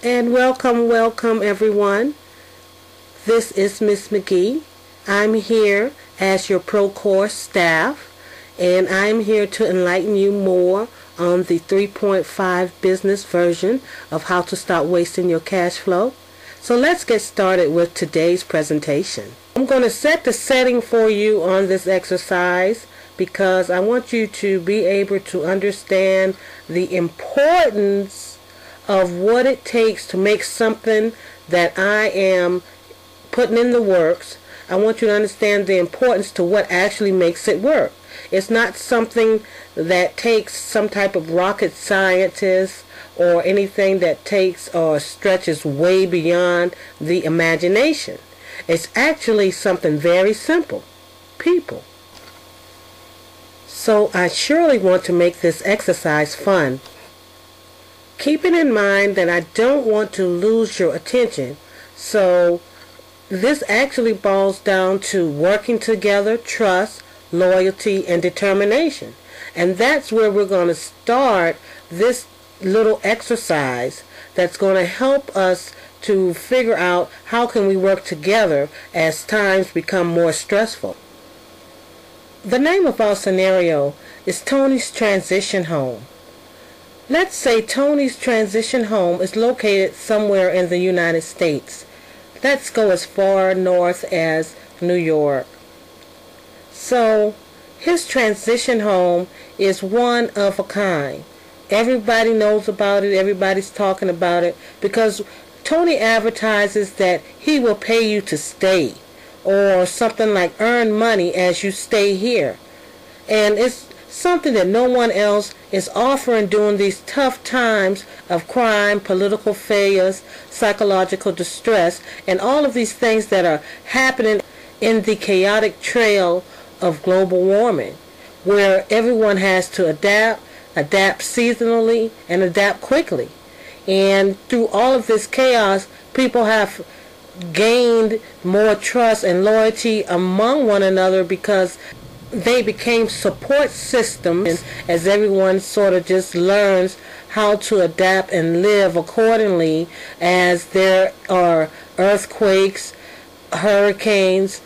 And welcome everyone. This is Miss McGee. I'm here as your pro course staff, and I'm here to enlighten you more on the 3.5 business version of how to stop wasting your cash flow. So let's get started with today's presentation. I'm going to set the setting for you on this exercise because I want you to be able to understand the importance of what it takes to make something that I am putting in the works. I want you to understand the importance to what actually makes it work. It's not something that takes some type of rocket scientist or anything that takes or stretches way beyond the imagination. It's actually something very simple. People. So I surely want to make this exercise fun. Keeping in mind that I don't want to lose your attention, so this actually boils down to working together, trust, loyalty, and determination. And that's where we're going to start this little exercise that's going to help us to figure out how can we work together as times become more stressful. The name of our scenario is Tony's Transition Home. Let's say Tony's transition home is located somewhere in the United States. Let's go as far north as New York. So his transition home is one of a kind. Everybody knows about it. Everybody's talking about it because Tony advertises that he will pay you to stay, or something like earn money as you stay here. And it's something that no one else is offering during these tough times of crime, political failures, psychological distress, and all of these things that are happening in the chaotic trail of global warming, where everyone has to adapt seasonally, and adapt quickly. And through all of this chaos, people have gained more trust and loyalty among one another because they became support systems as everyone sort of just learns how to adapt and live accordingly as there are earthquakes, hurricanes,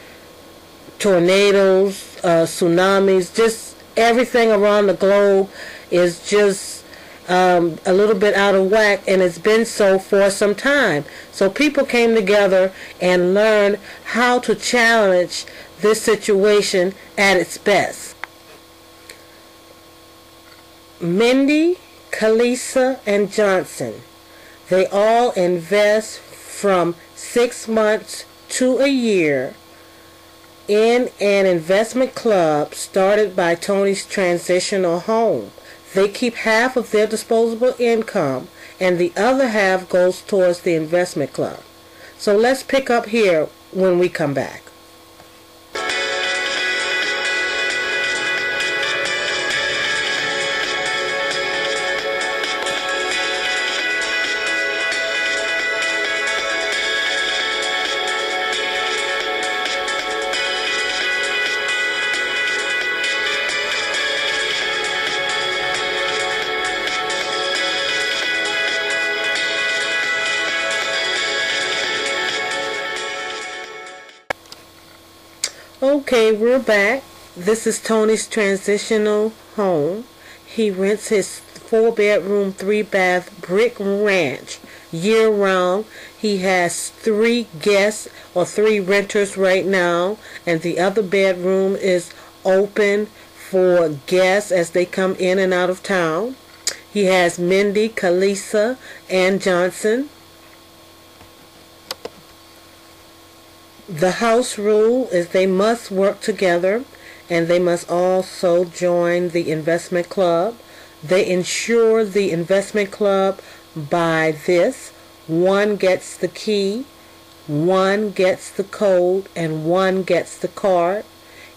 tornadoes, tsunamis, just everything around the globe is just a little bit out of whack, and it's been so for some time. So people came together and learned how to challenge this situation at its best. Mindy, Kalisa, and Johnson, they all invest from 6 months to a year in an investment club started by Tony's Transitional Home. They keep half of their disposable income, and the other half goes towards the investment club. So let's pick up here when we come back. Okay, we're back. This is Tony's transitional home. He rents his 4-bedroom, 3-bath brick ranch year-round. He has 3 guests or 3 renters right now, and the other bedroom is open for guests as they come in and out of town. He has Mindy, Kalisa, and Johnson. The house rule is they must work together, and they must also join the investment club. They insure the investment club by this: 1 gets the key, 1 gets the code, and 1 gets the card.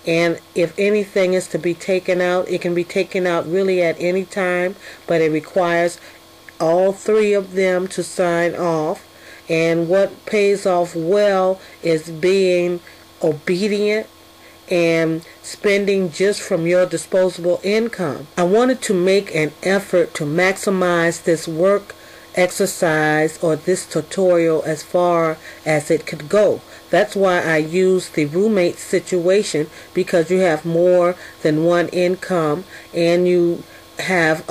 And if anything is to be taken out, it can be taken out really at any time, but it requires all 3 of them to sign off. And what pays off well is being obedient and spending just from your disposable income. I wanted to make an effort to maximize this work exercise or this tutorial as far as it could go. That's why I use the roommate situation, because you have more than one income and you have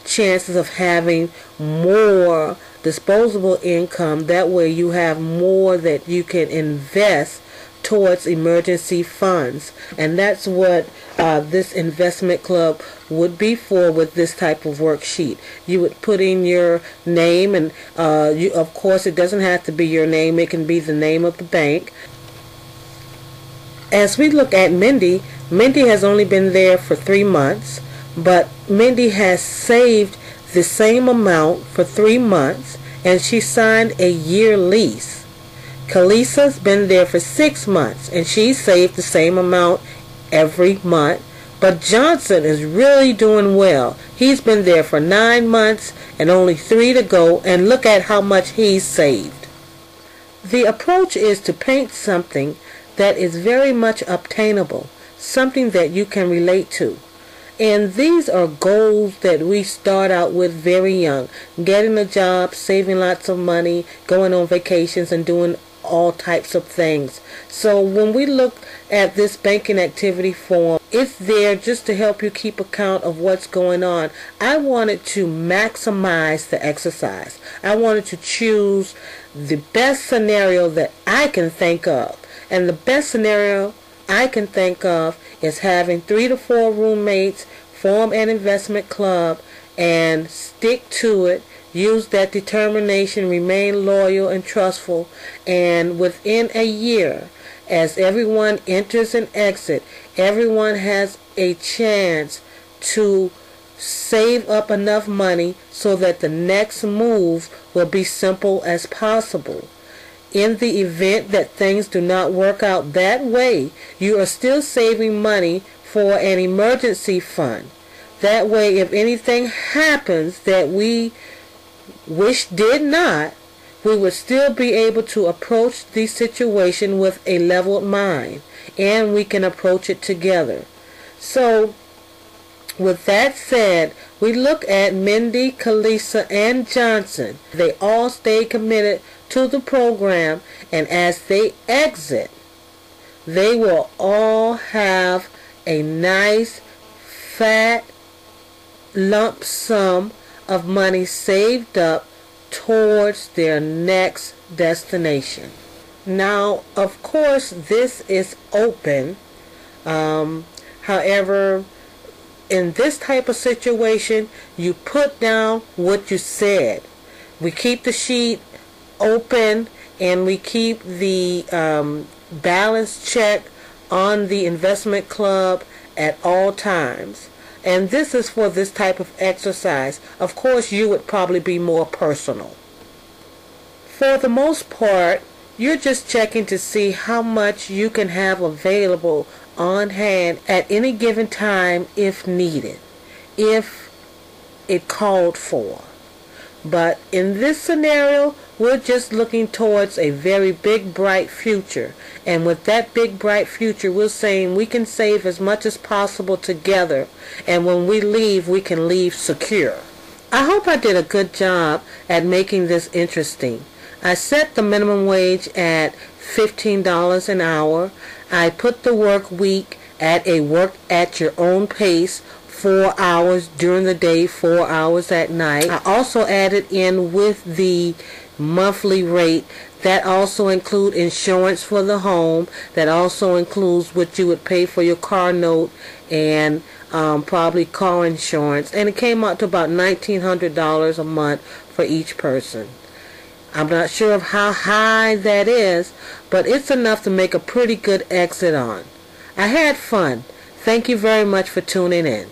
chances of having more disposable income. That way you have more that you can invest towards emergency funds, and that's what this investment club would be for with this type of worksheet. You would put in your name, and of course it doesn't have to be your name, it can be the name of the bank. As we look at Mindy, Mindy has only been there for 3 months, but Mindy has saved the same amount for 3 months, and she signed a year lease. Kalisa's been there for 6 months, and she saved the same amount every month. But Johnson is really doing well. He's been there for 9 months and only 3 to go, and look at how much he's saved. The approach is to paint something that is very much obtainable, something that you can relate to. And these are goals that we start out with very young. Getting a job, saving lots of money, going on vacations, and doing all types of things. So when we look at this banking activity form, it's there just to help you keep account of what's going on. I wanted to maximize the exercise. I wanted to choose the best scenario that I can think of. And the best scenario I can think of is having 3 to 4 roommates, form an investment club, and stick to it. Use that determination, remain loyal and trustful, and within a year, as everyone enters and exits, everyone has a chance to save up enough money so that the next move will be simple as possible. In the event that things do not work out that way, you are still saving money for an emergency fund. That way, if anything happens that we wish did not, we would still be able to approach the situation with a leveled mind, and we can approach it together. So, with that said, we look at Mindy, Kalisa, and Johnson. They all stayed committed to the program, and as they exit, they will all have a nice, fat lump sum of money saved up towards their next destination. Now, of course, this is open. However, in this type of situation, you put down what you said. We keep the sheet open, and we keep the balance check on the investment club at all times. And this is for this type of exercise. Of course, you would probably be more personal. For the most part, you're just checking to see how much you can have available on hand at any given time if needed, if it called for. But in this scenario, we're just looking towards a very big, bright future. And with that big, bright future, we're saying we can save as much as possible together. And when we leave, we can leave secure. I hope I did a good job at making this interesting. I set the minimum wage at $15 an hour. I put the work week at a work at your own pace, 4 hours during the day, 4 hours at night. I also added in with the monthly rate. That also includes insurance for the home. That also includes what you would pay for your car note and probably car insurance. And it came out to about $1,900 a month for each person. I'm not sure of how high that is, but it's enough to make a pretty good exit on. I had fun. Thank you very much for tuning in.